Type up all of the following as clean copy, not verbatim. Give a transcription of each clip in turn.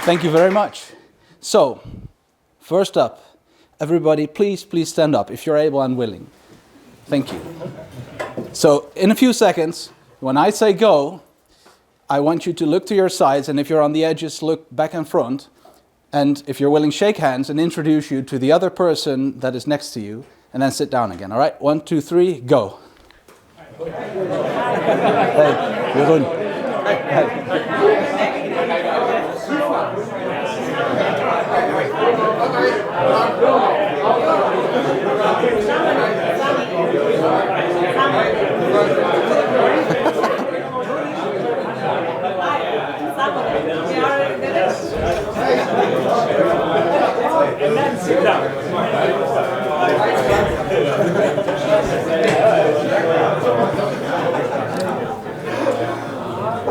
Thank you very much. So, first up, everybody, please stand up if you're able and willing. Thank you. So, in a few seconds, when I say go, I want you to look to your sides, and if you're on the edges, look back and front. And if you're willing, shake hands and introduce you to the other person that is next to you, and then sit down again. All right? 1, 2, 3, go. Hey, Jeroen.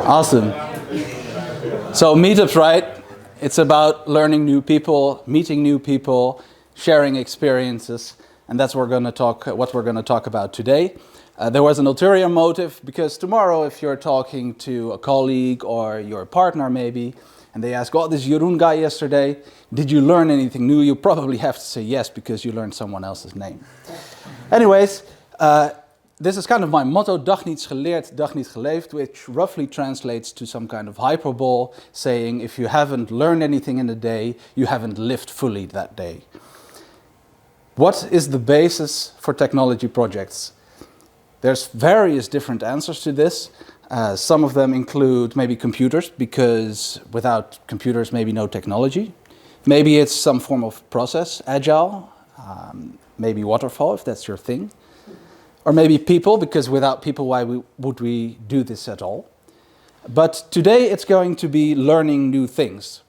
Awesome. So Meetups, right? It's about learning new people, meeting new people, sharing experiences, and that's what we're going to talk about today. There was an ulterior motive because tomorrow, if you're talking to a colleague or your partner maybe, and they ask, "Oh, this Jeroen guy yesterday, did you learn anything new?" You probably have to say yes because you learned someone else's name. Anyways, this is kind of my motto, dag niets geleerd, dag niet geleefd, which roughly translates to some kind of hyperbole, saying if you haven't learned anything in a day, you haven't lived fully that day. What is the basis for technology projects? There's various different answers to this. Some of them include maybe computers, because without computers, maybe no technology. Maybe it's some form of process, agile, maybe waterfall, if that's your thing. Or maybe people, because without people, why would we do this at all? But today it's going to be learning new things.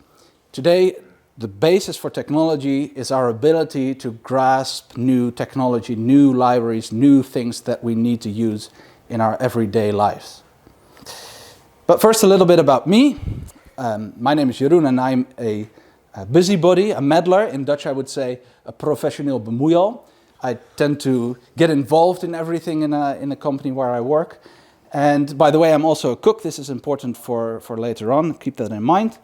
Today, the basis for technology is our ability to grasp new technology, new libraries, new things that we need to use in our everyday lives. But first, a little bit about me. My name is Jeroen and I'm a busybody, a meddler. In Dutch, I would say a professioneel bemoeial. I tend to get involved in everything in a company where I work. And by the way, I'm also a cook. This is important for later on. Keep that in mind.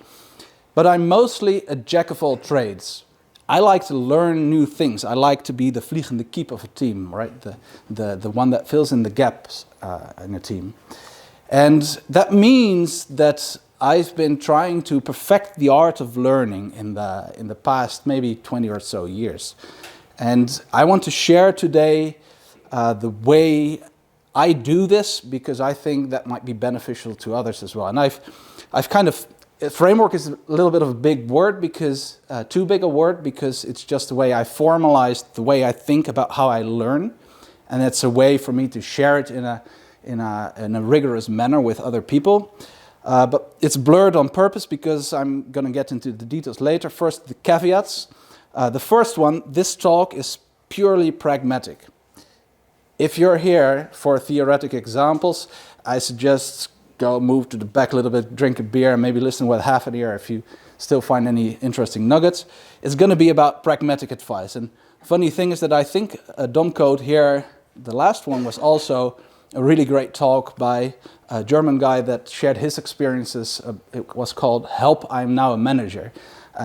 But I'm mostly a jack of all trades. I like to learn new things. I like to be the vliegende kiep of a team, right? The one that fills in the gaps in a team. And that means that I've been trying to perfect the art of learning in the past maybe 20 or so years. And I want to share today the way I do this, because I think that might be beneficial to others as well. And I've kind of, framework is a little bit of a big word, because too big a word, because it's just the way I formalized the way I think about how I learn, and it's a way for me to share it in a rigorous manner with other people. But it's blurred on purpose because I'm going to get into the details later. First, the caveats. The first one, this talk is purely pragmatic. If you're here for theoretic examples, I suggest move to the back a little bit, drink a beer, and maybe listen with half an ear if you still find any interesting nuggets. It's going to be about pragmatic advice. And funny thing is that I think DomCode here, the last one, was also a really great talk by a German guy that shared his experiences. It was called "Help, I'm Now a Manager."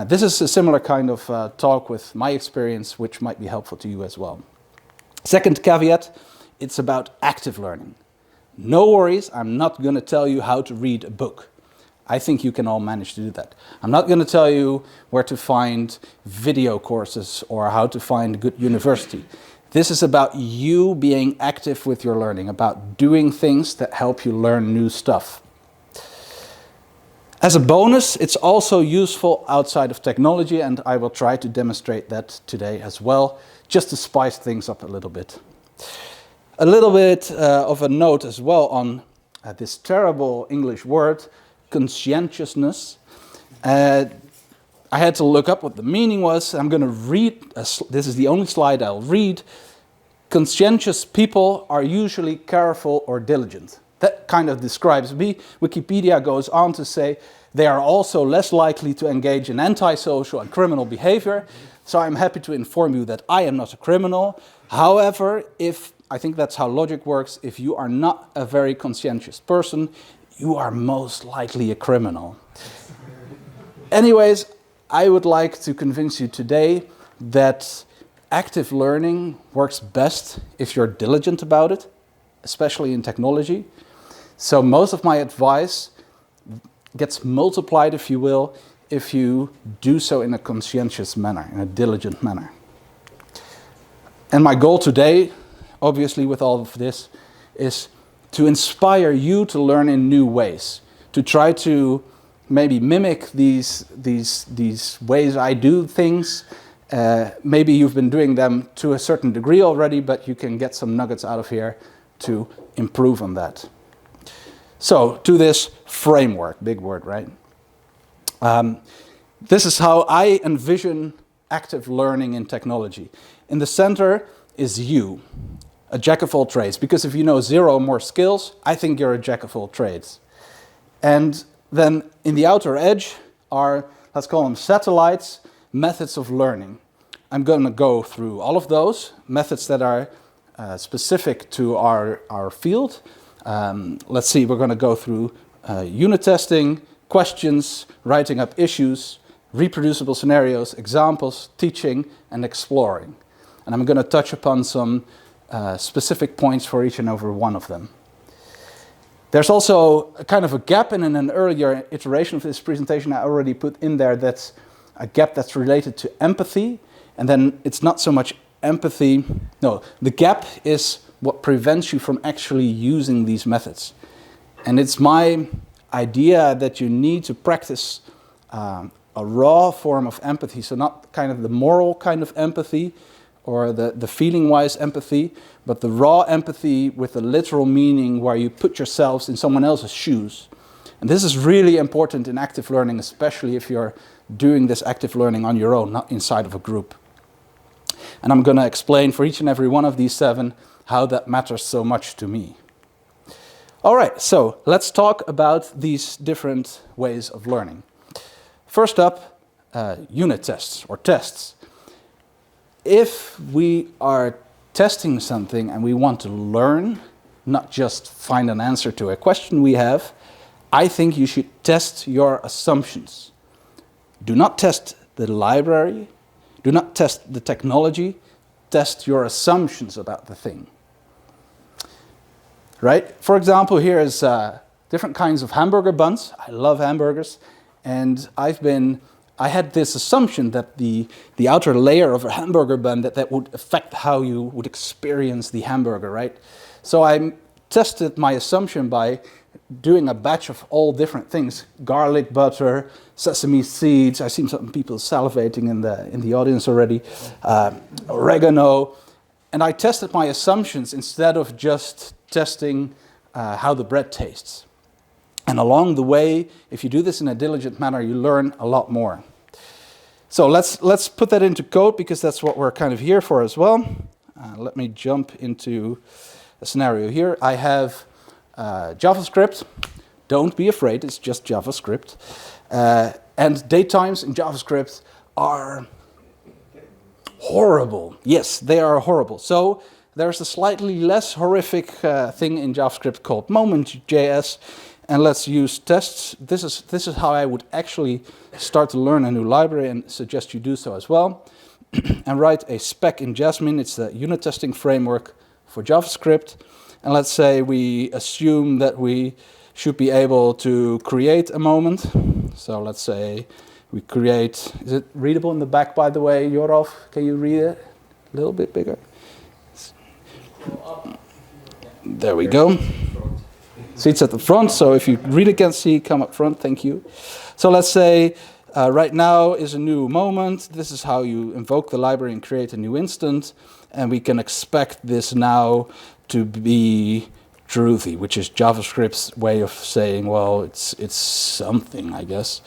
This is a similar kind of talk with my experience, which might be helpful to you as well. Second caveat, it's about active learning. No worries, I'm not going to tell you how to read a book. I think you can all manage to do that. I'm not going to tell you where to find video courses or how to find a good university. This is about you being active with your learning, about doing things that help you learn new stuff. As a bonus, it's also useful outside of technology, and I will try to demonstrate that today as well, just to spice things up a little bit. A little bit of a note as well on this terrible English word, conscientiousness. I had to look up what the meaning was. I'm going to read, this is the only slide I'll read. Conscientious people are usually careful or diligent. That kind of describes me. Wikipedia goes on to say they are also less likely to engage in antisocial and criminal behavior. So I'm happy to inform you that I am not a criminal. However, I think that's how logic works, if you are not a very conscientious person, you are most likely a criminal. Anyways, I would like to convince you today that active learning works best if you're diligent about it, especially in technology. So most of my advice gets multiplied, if you will, if you do so in a conscientious manner, in a diligent manner. And my goal today, obviously with all of this, is to inspire you to learn in new ways, to try to maybe mimic these ways I do things. Maybe you've been doing them to a certain degree already, but you can get some nuggets out of here to improve on that. So, to this framework, big word, right? This is how I envision active learning in technology. In the center is you, a jack of all trades, because if you know 0 more skills, I think you're a jack of all trades. And then in the outer edge are, let's call them satellites, methods of learning. I'm going to go through all of those methods that are specific to our field. Let's see, we're going to go through unit testing, questions, writing up issues, reproducible scenarios, examples, teaching, and exploring. And I'm going to touch upon some specific points for each and every one of them. There's also a kind of a gap, and in an earlier iteration of this presentation I already put in there that's a gap that's related to empathy, and then it's not so much empathy. No, the gap is what prevents you from actually using these methods. And it's my idea that you need to practice a raw form of empathy, so not kind of the moral kind of empathy or the feeling-wise empathy, but the raw empathy with the literal meaning where you put yourselves in someone else's shoes. And this is really important in active learning, especially if you're doing this active learning on your own, not inside of a group. And I'm going to explain for each and every one of these 7 how that matters so much to me. All right, so let's talk about these different ways of learning. First up, unit tests or tests. If we are testing something and we want to learn, not just find an answer to a question we have, I think you should test your assumptions. Do not test the library, do not test the technology, test your assumptions about the thing. Right? For example, here is different kinds of hamburger buns. I love hamburgers, and I had this assumption that the outer layer of a hamburger bun, that would affect how you would experience the hamburger, right? So I tested my assumption by doing a batch of all different things: garlic butter, sesame seeds. I see some people salivating in the audience already. Oregano, and I tested my assumptions instead of just testing how the bread tastes. And along the way, if you do this in a diligent manner, you learn a lot more. So let's put that into code, because that's what we're kind of here for as well. Let me jump into a scenario here. I have JavaScript. Don't be afraid, it's just JavaScript. And date times in JavaScript are horrible. Yes, they are horrible. So there's a slightly less horrific thing in JavaScript called moment.js, and let's use tests. This is how I would actually start to learn a new library, and suggest you do so as well. And write a spec in Jasmine. It's the unit testing framework for JavaScript. And let's say we assume that we should be able to create a moment. So let's say we create, is it readable in the back, by the way, Jorov? Can you read it a little bit bigger? There we go. See, it's at the front, so if you really can't see, come up front, thank you. So let's say right now is a new moment. This is how you invoke the library and create a new instance. And we can expect this now to be truthy, which is JavaScript's way of saying, well, it's something, I guess,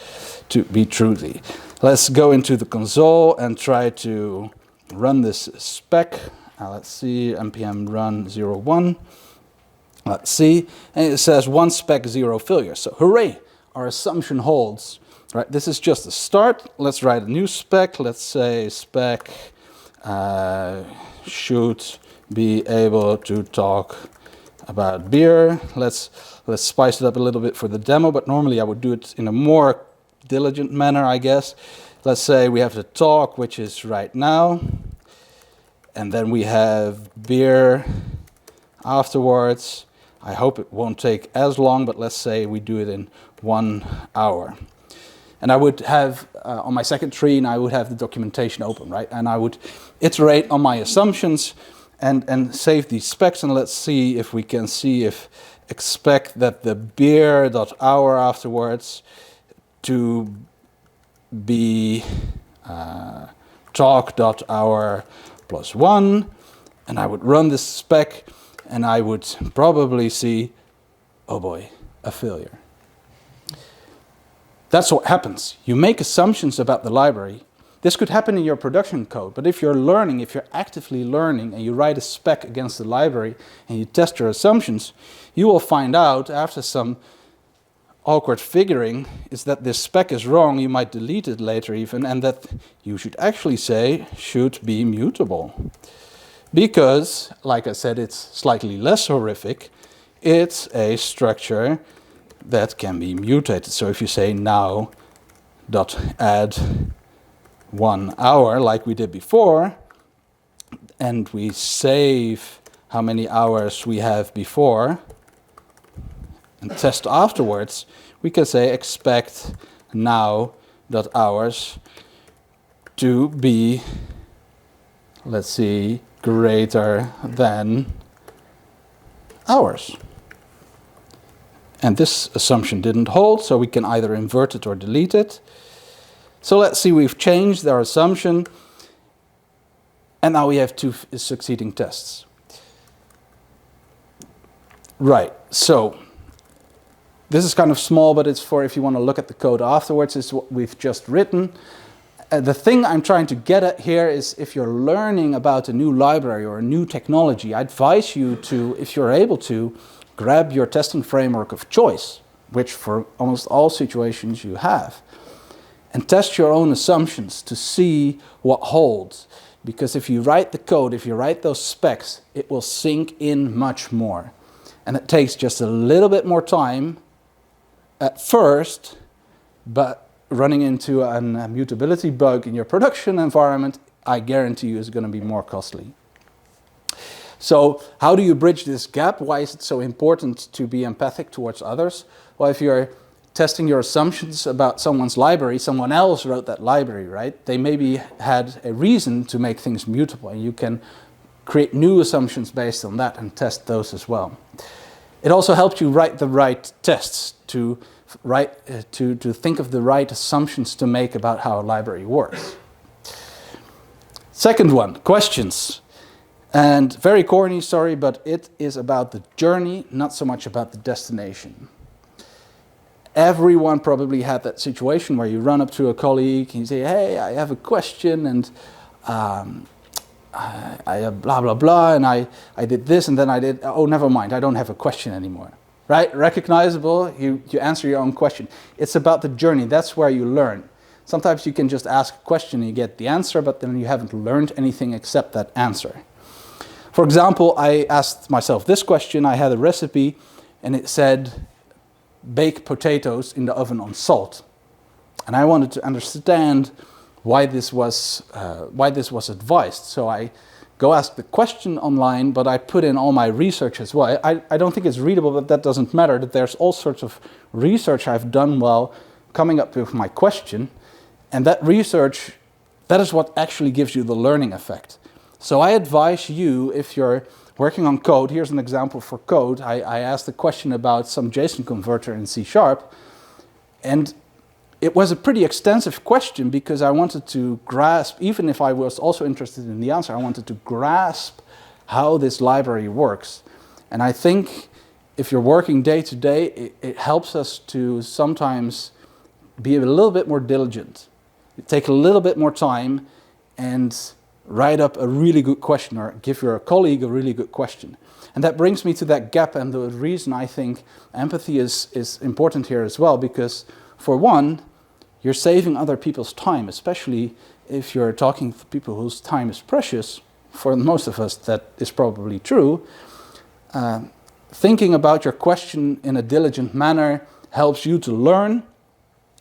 to be truthy. Let's go into the console and try to run this spec. Let's see, npm run 01. Let's see, and it says 1 spec 0 failure. So hooray, our assumption holds. Right, this is just a start. Let's write a new spec. Let's say spec should be able to talk about beer. Let's spice it up a little bit for the demo, but normally I would do it in a more diligent manner, I guess. Let's say we have the talk, which is right now. And then we have beer afterwards. I hope it won't take as long, but let's say we do it in 1 hour. And I would have, on my second screen, I would have the documentation open, right? And I would iterate on my assumptions and save these specs. And let's see if we can see if expect that the beer.hour afterwards to be talk.hour plus 1. And I would run this spec and I would probably see, oh boy, a failure. That's what happens. You make assumptions about the library. This could happen in your production code, but if you're learning, if you're actively learning and you write a spec against the library and you test your assumptions, you will find out after some awkward figuring is that this spec is wrong, you might delete it later even, and that you should actually say should be mutable. Because, like I said, it's slightly less horrific. It's a structure that can be mutated. So if you say now dot add 1 hour like we did before, and we save how many hours we have before and test afterwards, we can say expect now dot hours to be, let's see, greater than hours. And this assumption didn't hold, so we can either invert it or delete it. So let's see, we've changed our assumption, and now we have 2 succeeding tests. Right, so this is kind of small, but it's for if you want to look at the code afterwards. It's what we've just written. The thing I'm trying to get at here is if you're learning about a new library or a new technology, I advise you to, if you're able to, grab your testing framework of choice, which for almost all situations you have, and test your own assumptions to see what holds. Because if you write the code, if you write those specs, it will sink in much more. And it takes just a little bit more time at first, but running into a mutability bug in your production environment, I guarantee you is going to be more costly. So how do you bridge this gap? Why is it so important to be empathic towards others? Well, if you're testing your assumptions about someone's library, someone else wrote that library, right? They maybe had a reason to make things mutable, and you can create new assumptions based on that and test those as well. It also helps you write the right tests, to think of the right assumptions to make about how a library works. Second one, questions. And very corny, sorry, but it is about the journey, not so much about the destination. Everyone probably had that situation where you run up to a colleague and you say, hey, I have a question, and I blah, blah, blah, and I did this, and then I did, oh, never mind, I don't have a question anymore. Right? Recognizable, you answer your own question. It's about the journey, that's where you learn. Sometimes you can just ask a question and you get the answer, but then you haven't learned anything except that answer. For example, I asked myself this question. I had a recipe and it said bake potatoes in the oven on salt. And I wanted to understand why this was advised. So I go ask the question online, but I put in all my research as well. I don't think it's readable, but that doesn't matter. That there's all sorts of research I've done while coming up with my question. And that research, that is what actually gives you the learning effect. So I advise you, if you're working on code, here's an example for code. I asked a question about some JSON converter in C#, and it was a pretty extensive question because I wanted to grasp, even if I was also interested in the answer, I wanted to grasp how this library works. And I think if you're working day to day, it helps us to sometimes be a little bit more diligent. Take a little bit more time and write up a really good question, or give your colleague a really good question. And that brings me to that gap, and the reason I think empathy is important here as well, because for one, you're saving other people's time, especially if you're talking to people whose time is precious. For most of us, that is probably true. Thinking about your question in a diligent manner helps you to learn,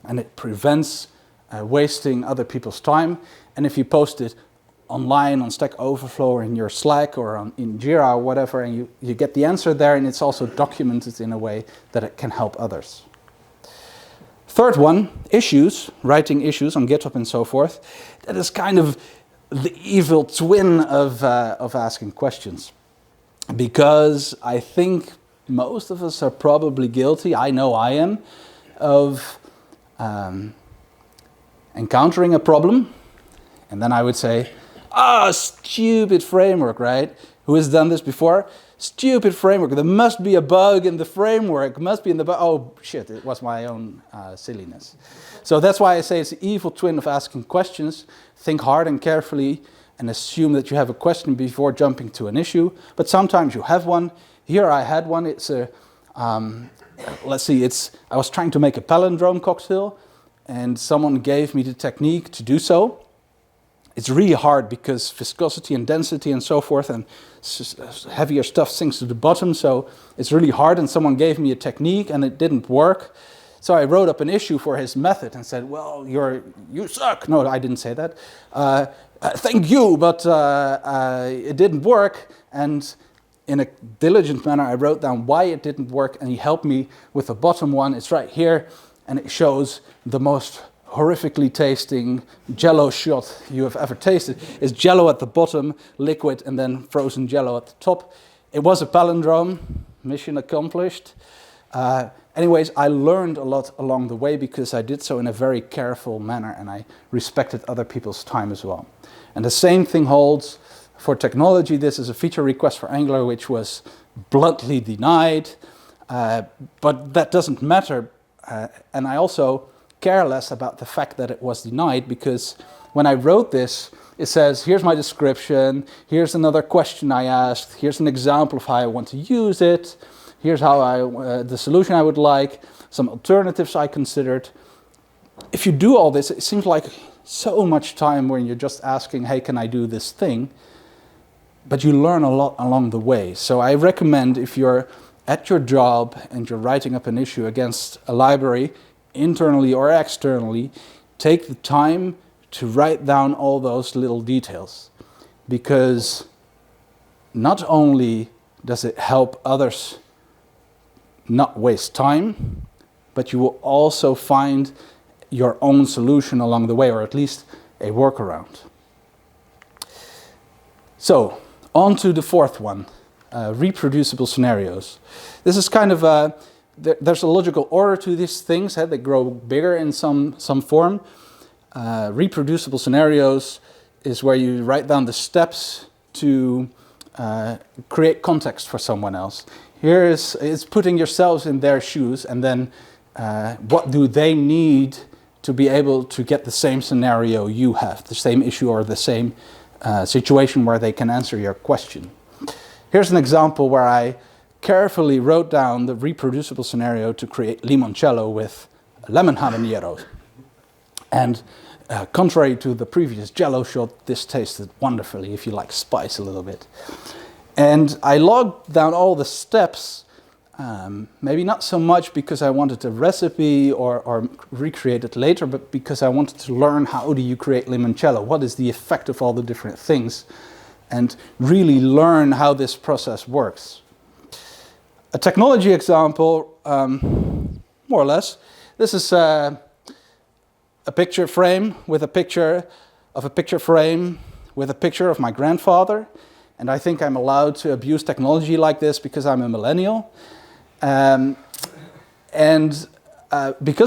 and it prevents wasting other people's time. And if you post it online on Stack Overflow or in your Slack or in Jira or whatever, and you get the answer there, and it's also documented in a way that it can help others. Third one, issues, writing issues on GitHub and so forth. That is kind of the evil twin of asking questions. Because I think most of us are probably guilty, I know I am, of encountering a problem, and then I would say, stupid framework, right? Who has done this before? Stupid framework. There must be a bug in the framework. Must be in the bug. Oh, shit, it was my own silliness. So that's why I say it's the evil twin of asking questions. Think hard and carefully and assume that you have a question before jumping to an issue. But sometimes you have one. Here I had one. It's a, let's see, I was trying to make a palindrome cocktail, and someone gave me the technique to do so. It's really hard because viscosity and density and so forth, and heavier stuff sinks to the bottom, so it's really hard, and someone gave me a technique and it didn't work. So I wrote up an issue for his method and said, well, you suck. No, I didn't say that. Thank you, but it didn't work. And in a diligent manner, I wrote down why it didn't work, and he helped me with the bottom one. It's right here, and it shows the most horrifically tasting Jell-O shot you have ever tasted. It's Jell-O at the bottom, liquid, and then frozen Jell-O at the top. It was a palindrome, mission accomplished. Anyways, I learned a lot along the way because I did so in a very careful manner, and I respected other people's time as well. And the same thing holds for technology. This is a feature request for Angular which was bluntly denied, but that doesn't matter. And I also care less about the fact that it was denied, because when I wrote this, it says, here's my description, here's another question I asked, here's an example of how I want to use it, here's how the solution I would like, some alternatives I considered. If you do all this, it seems like so much time when you're just asking, hey, can I do this thing? But you learn a lot along the way. So I recommend, if you're at your job and you're writing up an issue against a library, internally or externally, take the time to write down all those little details, because not only does it help others not waste time, but you will also find your own solution along the way, or at least a workaround. So, on to the fourth one, reproducible scenarios. This is kind of there's a logical order to these things. They grow bigger in some form. Reproducible scenarios is where you write down the steps to create context for someone else. Here is putting yourselves in their shoes, and then what do they need to be able to get the same scenario you have, the same issue or the same situation where they can answer your question. Here's an example where I carefully wrote down the reproducible scenario to create limoncello with lemon habanero. And contrary to the previous Jell-O shot, this tasted wonderfully if you like spice a little bit. And I logged down all the steps, maybe not so much because I wanted a recipe or recreate it later, but because I wanted to learn how do you create limoncello, what is the effect of all the different things, and really learn how this process works. A technology example, more or less, this is a picture frame with a picture of a picture frame with a picture of my grandfather. And I think I'm allowed to abuse technology like this because I'm a millennial. Because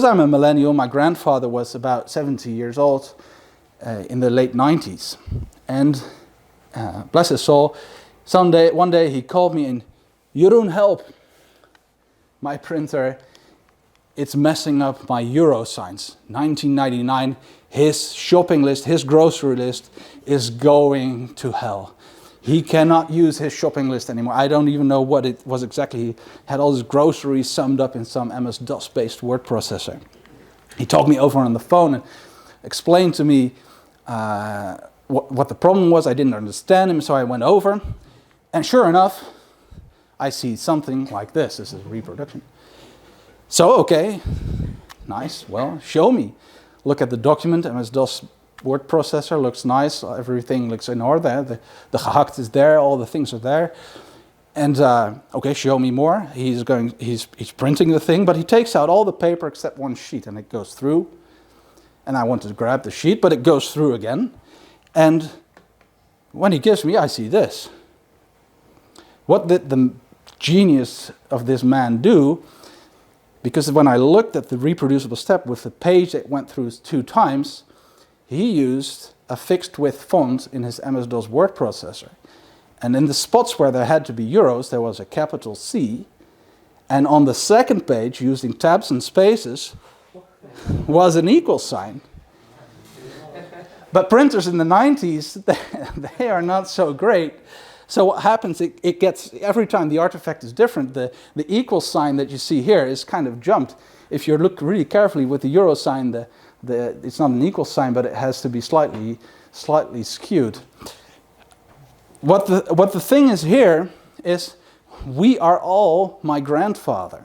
I'm a millennial, my grandfather was about 70 years old in the late 90s. And bless his soul, one day he called me and, Jeroen, help. My printer, it's messing up my euro signs. 1999, his shopping list, his grocery list is going to hell. He cannot use his shopping list anymore. I don't even know what it was exactly. He had all his groceries summed up in some MS-DOS-based word processor. He talked me over on the phone and explained to me what the problem was. I didn't understand him, so I went over. And sure enough, I see something like this. This is reproduction. So, okay, nice. Well, show me. Look at the document, MS-DOS word processor looks nice. Everything looks in order. The gehakt is there. All the things are there. And okay, show me more. He's printing the thing, but he takes out all the paper except one sheet, and it goes through. And I want to grab the sheet, but it goes through again. And when he gives me, I see this. What did the genius of this man do? Because when I looked at the reproducible step with the page that went through 2 times, he used a fixed width font in his MS-DOS word processor. And in the spots where there had to be euros, there was a capital C. And on the second page, using tabs and spaces, was an equal sign. But printers in the 90s, they are not so great. So what happens, it gets, every time the artifact is different, the equal sign that you see here is kind of jumped. If you look really carefully with the euro sign, it's not an equal sign, but it has to be slightly skewed. What the thing is here is we are all my grandfather.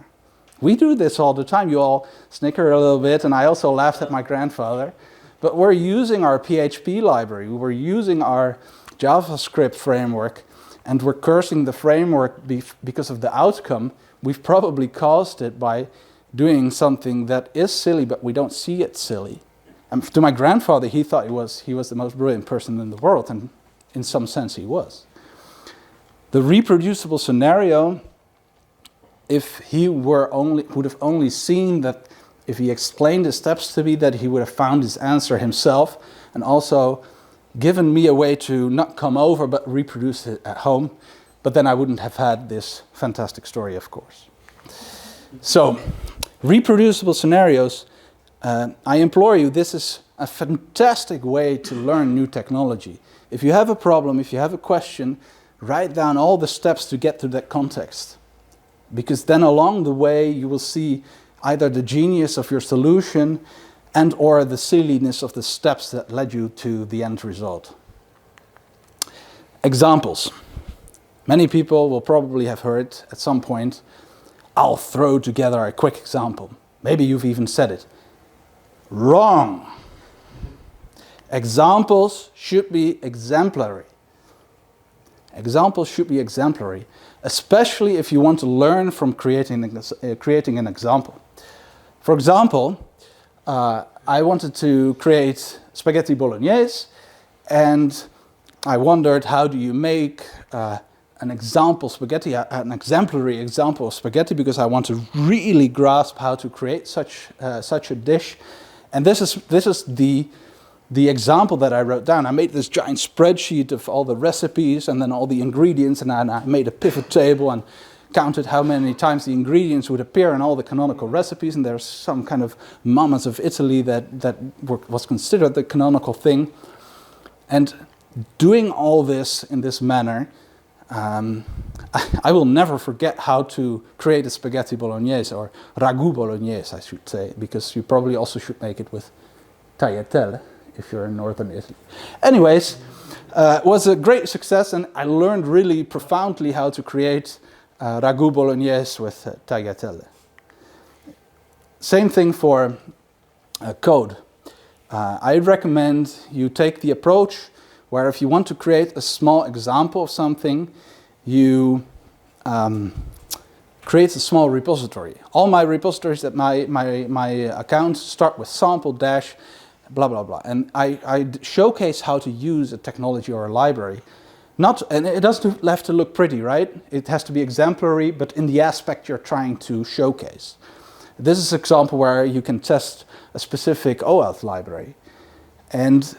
We do this all the time. You all snicker a little bit, and I also laughed at my grandfather. But we're using our PHP library. We're using our JavaScript framework, and we're cursing the framework because of the outcome. We've probably caused it by doing something that is silly, but we don't see it silly. And to my grandfather, he thought he was the most brilliant person in the world, and in some sense he was. The reproducible scenario, if he would have only seen that, if he explained the steps to me, that he would have found his answer himself, and also given me a way to not come over but reproduce it at home, but then I wouldn't have had this fantastic story, of course. So, reproducible scenarios, I implore you, this is a fantastic way to learn new technology. If you have a problem, if you have a question, write down all the steps to get to that context. Because then along the way you will see either the genius of your solution and or the silliness of the steps that led you to the end result. Examples. Many people will probably have heard at some point, I'll throw together a quick example. Maybe you've even said it. Wrong. Examples should be exemplary. Examples should be exemplary, especially if you want to learn from creating an example. For example, I wanted to create spaghetti bolognese, and I wondered, how do you make an example spaghetti, an exemplary example of spaghetti, because I want to really grasp how to create such a dish. And this is the example that I wrote down. I made this giant spreadsheet of all the recipes and then all the ingredients, and I made a pivot table and counted how many times the ingredients would appear in all the canonical recipes, and there's some kind of moments of Italy that was considered the canonical thing. And doing all this in this manner, I will never forget how to create a spaghetti bolognese, or ragu bolognese, I should say, because you probably also should make it with tagliatelle if you're in northern Italy. Anyways, it was a great success, and I learned really profoundly how to create ragu bolognese with tagliatelle. Same thing for code. I recommend you take the approach where if you want to create a small example of something, you create a small repository. All my repositories at my account start with sample dash blah blah blah, and I showcase how to use a technology or a library. And it doesn't have to look pretty, right? It has to be exemplary, but in the aspect you're trying to showcase. This is an example where you can test a specific OAuth library. And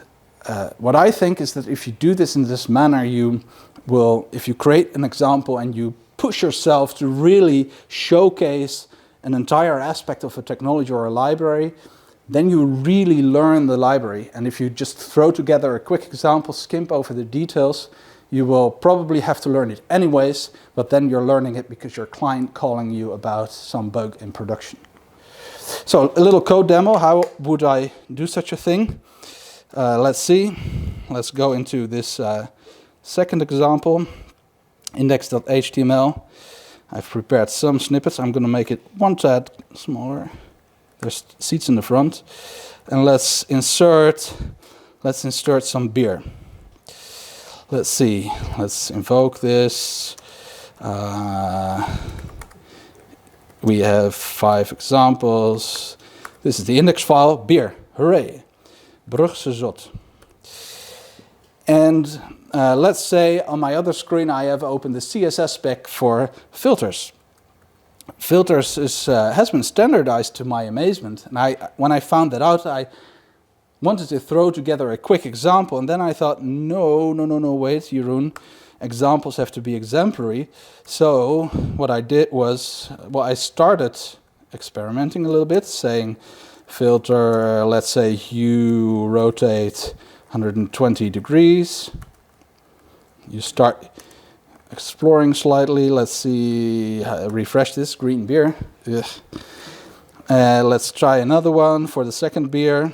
what I think is that if you do this in this manner, if you create an example and you push yourself to really showcase an entire aspect of a technology or a library, then you really learn the library. And if you just throw together a quick example, skimp over the details, you will probably have to learn it anyways, but then you're learning it because your client calling you about some bug in production. So a little code demo, how would I do such a thing? Let's see. Let's go into this second example, index.html. I've prepared some snippets. I'm going to make it one tad smaller. There's seats in the front. And let's insert some beer. Let's see. Let's invoke this. We have 5 examples. This is the index file, beer, hooray, Brugse zot. And let's say on my other screen I have opened the CSS spec for filters. Filters has been standardized to my amazement. And when I found that out, I wanted to throw together a quick example. And then I thought, no, wait, Jeroen. Examples have to be exemplary. So what I did was, I started experimenting a little bit, saying filter, let's say you rotate 120 degrees. You start exploring slightly. Let's see, refresh this, green beer. Let's try another one for the second beer.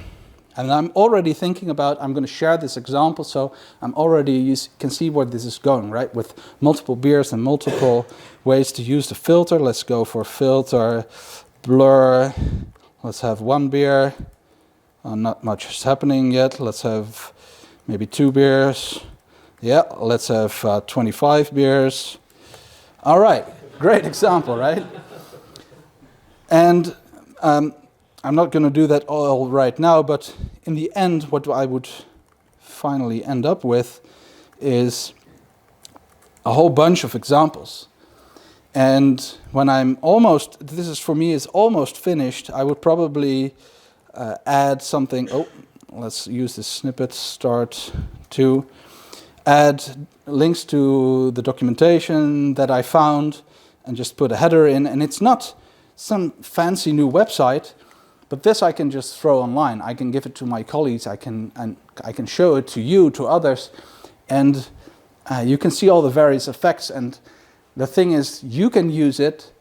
And I'm already thinking about, I'm going to share this example, so you can see where this is going, right? With multiple beers and multiple ways to use the filter. Let's go for filter, blur. Let's have 1 beer. Not much is happening yet. Let's have maybe 2 beers. Yeah, let's have 25 beers. All right, great example, right? And I'm not going to do that all right now, but in the end, what I would finally end up with is a whole bunch of examples. And when this is for me is almost finished, I would probably add something. Oh, let's use this snippet start to add links to the documentation that I found and just put a header in. And it's not some fancy new website. But this I can just throw online. I can give it to my colleagues. I can show it to you, to others, and you can see all the various effects. And the thing is, you can use it,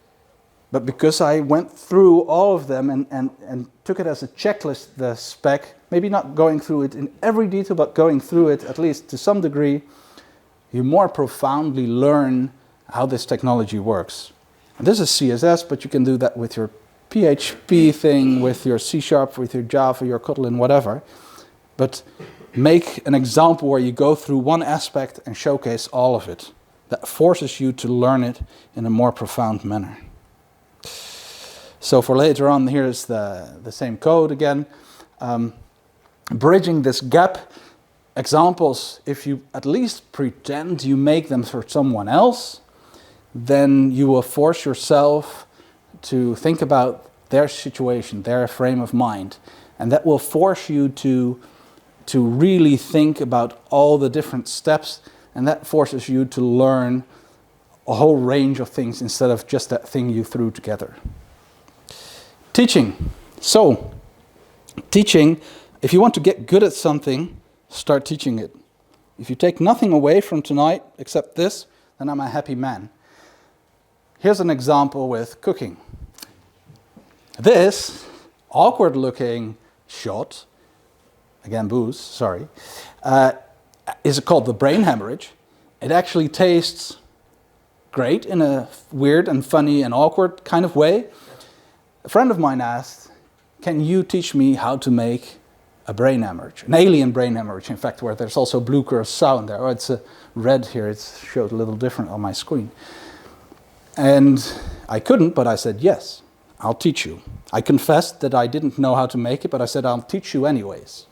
but because I went through all of them and took it as a checklist, the spec, maybe not going through it in every detail, but going through it at least to some degree, you more profoundly learn how this technology works. And this is CSS, but you can do that with your PHP thing, with your C#, with your Java, your Kotlin, whatever. But make an example where you go through one aspect and showcase all of it. That forces you to learn it in a more profound manner. So for later on, here's the same code again. Bridging this gap, examples, if you at least pretend you make them for someone else, then you will force yourself to think about their situation, their frame of mind. And that will force you to really think about all the different steps, and that forces you to learn a whole range of things instead of just that thing you threw together. Teaching. So, teaching, if you want to get good at something, start teaching it. If you take nothing away from tonight except this, then I'm a happy man. Here's an example with cooking. This awkward looking shot, again booze, sorry, is called the brain hemorrhage. It actually tastes great in a weird and funny and awkward kind of way. A friend of mine asked, can you teach me how to make a brain hemorrhage, an alien brain hemorrhage, in fact, where there's also blue curacao in there. Oh, it's red here, it's showed a little different on my screen. And I couldn't, but I said, yes. I'll teach you. I confessed that I didn't know how to make it, but I said, I'll teach you anyways.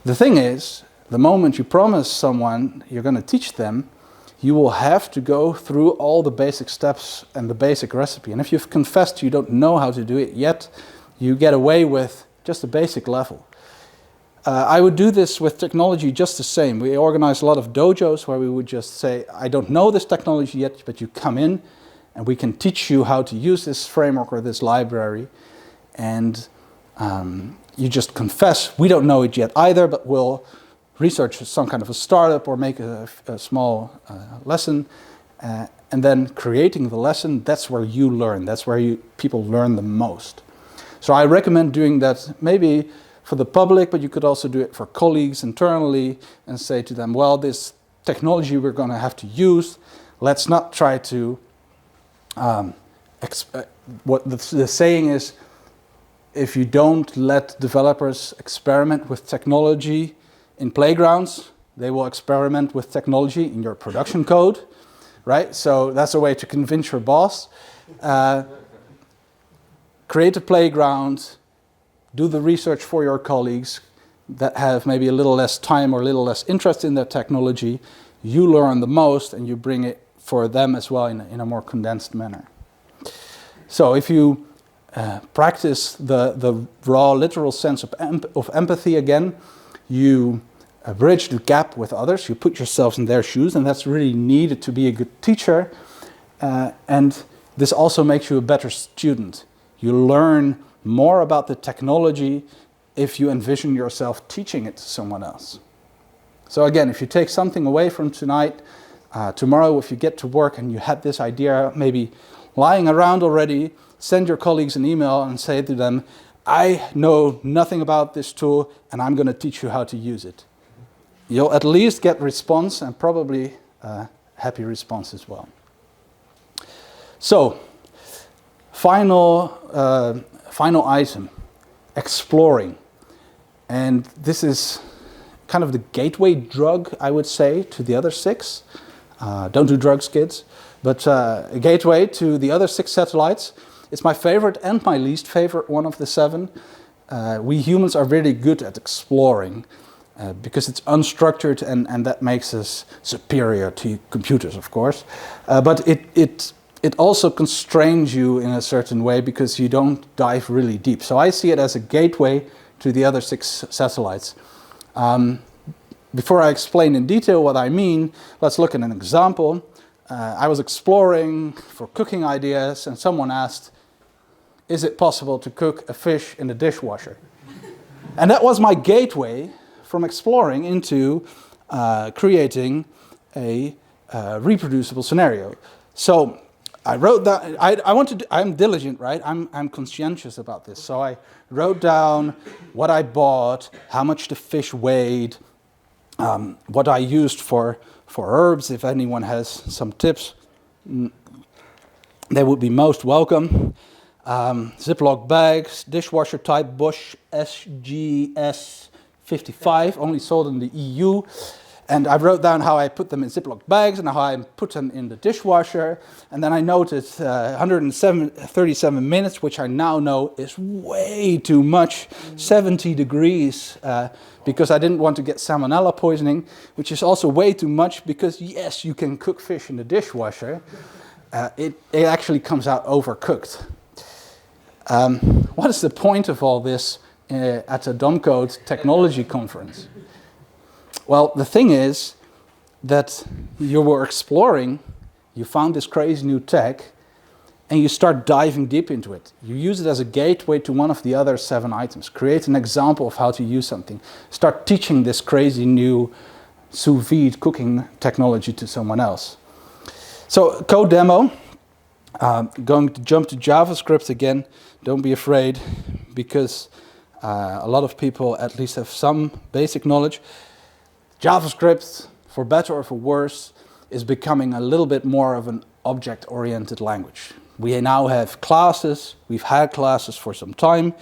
The thing is, the moment you promise someone you're going to teach them, you will have to go through all the basic steps and the basic recipe. And if you've confessed you don't know how to do it yet, you get away with just a basic level. I would do this with technology just the same. We organize a lot of dojos where we would just say, I don't know this technology yet, but you come in, and we can teach you how to use this framework or this library. And you just confess, we don't know it yet either, but we'll research some kind of a startup or make a small lesson. And then creating the lesson, that's where you learn. That's where people learn the most. So I recommend doing that maybe for the public, but you could also do it for colleagues internally and say to them, well, this technology we're going to have to use, let's not try to what the saying is, if you don't let developers experiment with technology in playgrounds, they will experiment with technology in your production code, right? So that's a way to convince your boss. Create a playground, do the research for your colleagues that have maybe a little less time or a little less interest in that technology. You learn the most and you bring it for them as well in a more condensed manner. So if you practice the raw literal sense of empathy again, you bridge the gap with others, you put yourselves in their shoes, and that's really needed to be a good teacher. And this also makes you a better student. You learn more about the technology if you envision yourself teaching it to someone else. So again, if you take something away from tonight, tomorrow if you get to work and you had this idea maybe lying around already, send your colleagues an email and say to them, I know nothing about this tool and I'm going to teach you how to use it. You'll at least get response, and probably happy response as well. So, final item, exploring. And this is kind of the gateway drug, I would say, to the other 6. Don't do drugs, kids. But a gateway to the other 6 satellites. It's my favorite and my least favorite one of the 7. We humans are really good at exploring because it's unstructured, and that makes us superior to computers, of course. But it also constrains you in a certain way because you don't dive really deep. So I see it as a gateway to the other 6 satellites. Before I explain in detail what I mean, let's look at an example. I was exploring for cooking ideas and someone asked, is it possible to cook a fish in the dishwasher? And that was my gateway from exploring into creating a reproducible scenario. So I wrote that, I'm diligent, right? I'm conscientious about this. So I wrote down what I bought, how much the fish weighed, what I used for herbs. If anyone has some tips, they would be most welcome. Ziploc bags, dishwasher type Bosch SGS 55, only sold in the EU. And I wrote down how I put them in Ziploc bags and how I put them in the dishwasher. And then I noted 137 minutes, which I now know is way too much, 70 degrees, because I didn't want to get salmonella poisoning, which is also way too much because, yes, you can cook fish in the dishwasher. It actually comes out overcooked. What is the point of all this at a DomCode technology conference? Well, the thing is that you were exploring, you found this crazy new tech, and you start diving deep into it. You use it as a gateway to one of the other 7 items. Create an example of how to use something. Start teaching this crazy new sous vide cooking technology to someone else. So, code demo. Going to jump to JavaScript again. Don't be afraid, because a lot of people at least have some basic knowledge. JavaScript, for better or for worse, is becoming a little bit more of an object-oriented language. We now have classes, we've had classes for some time,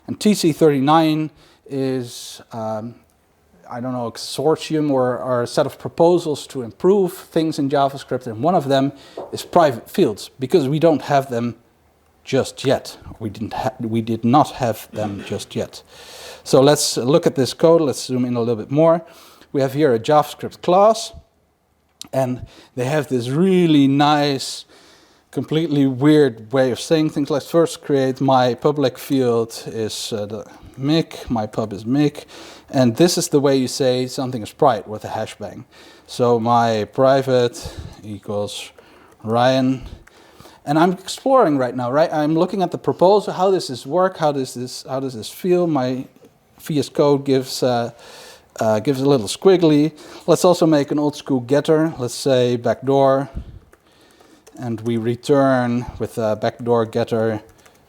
and TC39 is, a consortium or a set of proposals to improve things in JavaScript, and one of them is private fields, because we don't have them just yet. We did not have them just yet. So let's look at this code, let's zoom in a little bit more. We have here a JavaScript class, and they have this really nice, completely weird way of saying things. Let's first create my public field is the mic, my pub is mic, and this is the way you say something is private with a hashbang. So my private equals Ryan, and I'm exploring right now, right? I'm looking at the proposal, how does this work, how does this feel? My VS Code gives a little squiggly. Let's also make an old school getter. Let's say backdoor, and we return with a backdoor getter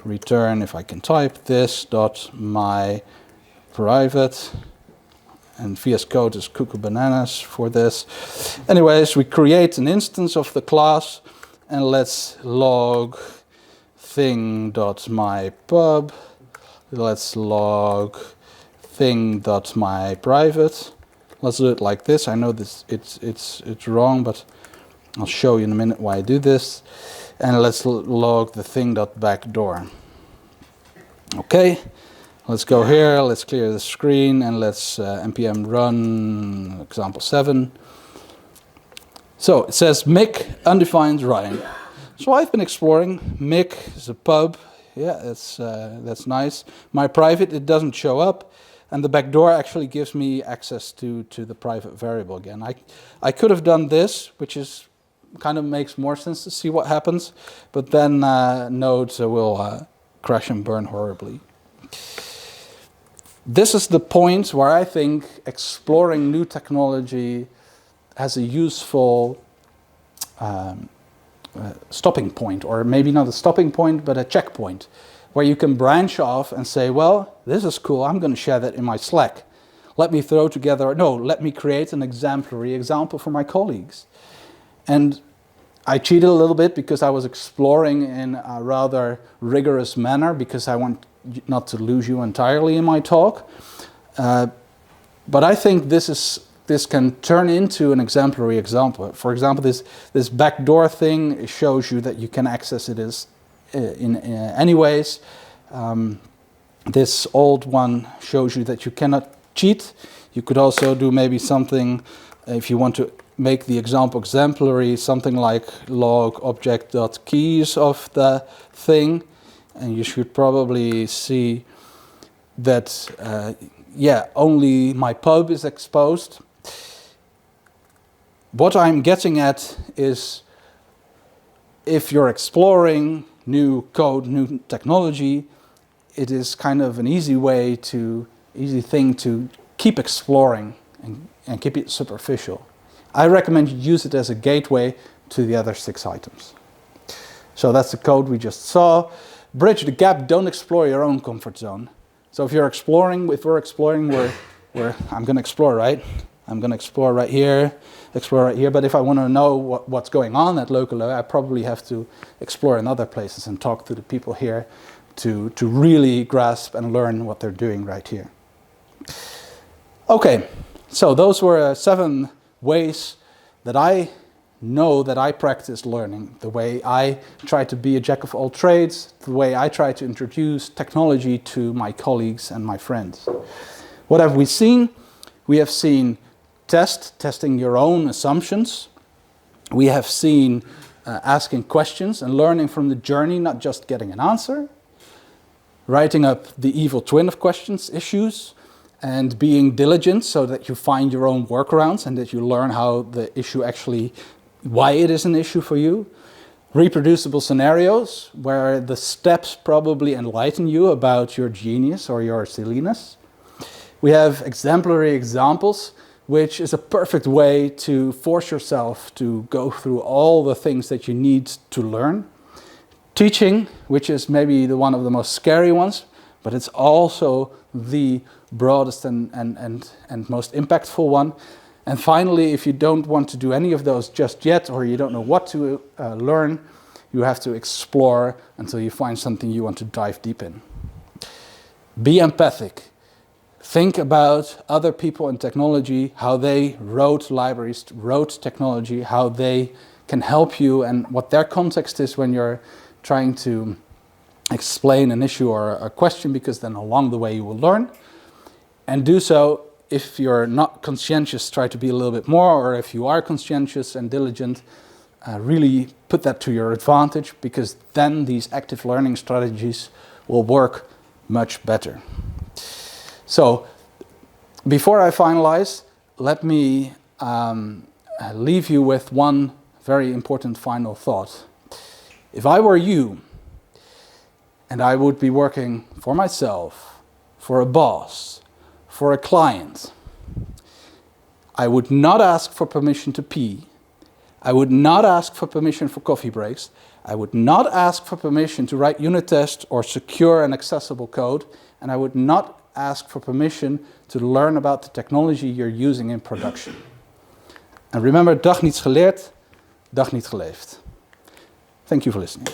return, if I can type this, dot my private, and VS Code is cuckoo bananas for this. Anyways, we create an instance of the class, and let's log thing.mypub. Let's log thing.myprivate. Let's do it like this. I know this it's wrong, but I'll show you in a minute why I do this. And let's log the thing.backdoor. Okay, let's go here, let's clear the screen, and let's npm run example 7. So it says mic undefined Ryan. So I've been exploring. Mic is a pub. Yeah, that's nice. My private, it doesn't show up. And the backdoor actually gives me access to the private variable again. I could have done this, which is kind of makes more sense to see what happens, but then Node will crash and burn horribly. This is the point where I think exploring new technology has a useful stopping point, or maybe not a stopping point, but a checkpoint, where you can branch off and say, well, this is cool, I'm going to share that in my Slack. Let me create an exemplary example for my colleagues. And I cheated a little bit because I was exploring in a rather rigorous manner because I want not to lose you entirely in my talk. But I think this can turn into an exemplary example. For example, this backdoor thing shows you that you can access it in any ways. This old one shows you that you cannot cheat. You could also do maybe something, if you want to make the example exemplary, something like log object.keys of the thing. And you should probably see that, only my pub is exposed. What I'm getting at is, if you're exploring new code, new technology, it is kind of an easy thing to keep exploring and keep it superficial. I recommend you use it as a gateway to the other 6 items. So that's the code we just saw. Bridge the gap, don't explore your own comfort zone. So if we're exploring, I'm going to explore, right? I'm going to explore right here, but if I want to know what's going on at local level, I probably have to explore in other places and talk to the people here to really grasp and learn what they're doing right here. Okay, so those were 7 ways that I know that I practice learning, the way I try to be a jack of all trades, the way I try to introduce technology to my colleagues and my friends. What have we seen? We have seen testing your own assumptions. We have seen asking questions and learning from the journey, not just getting an answer. Writing up the evil twin of questions, issues, and being diligent so that you find your own workarounds and that you learn how the issue why it is an issue for you. Reproducible scenarios where the steps probably enlighten you about your genius or your silliness. We have exemplary examples, which is a perfect way to force yourself to go through all the things that you need to learn. Teaching, which is maybe one of the most scary ones, but it's also the broadest and most impactful one. And finally, if you don't want to do any of those just yet, or you don't know what to learn, you have to explore until you find something you want to dive deep in. Be empathic. Think about other people in technology, how they wrote libraries, wrote technology, how they can help you, and what their context is when you're trying to explain an issue or a question, because then along the way you will learn. And do so. If you're not conscientious, try to be a little bit more, or if you are conscientious and diligent, really put that to your advantage, because then these active learning strategies will work much better. So, before I finalize, let me leave you with one very important final thought. If I were you, and I would be working for myself, for a boss, for a client, I would not ask for permission to pee. I would not ask for permission for coffee breaks. I would not ask for permission to write unit tests or secure and accessible code. And I would not ask for permission to learn about the technology you're using in production. And remember, dag niets geleerd, dag niet geleefd. Thank you for listening.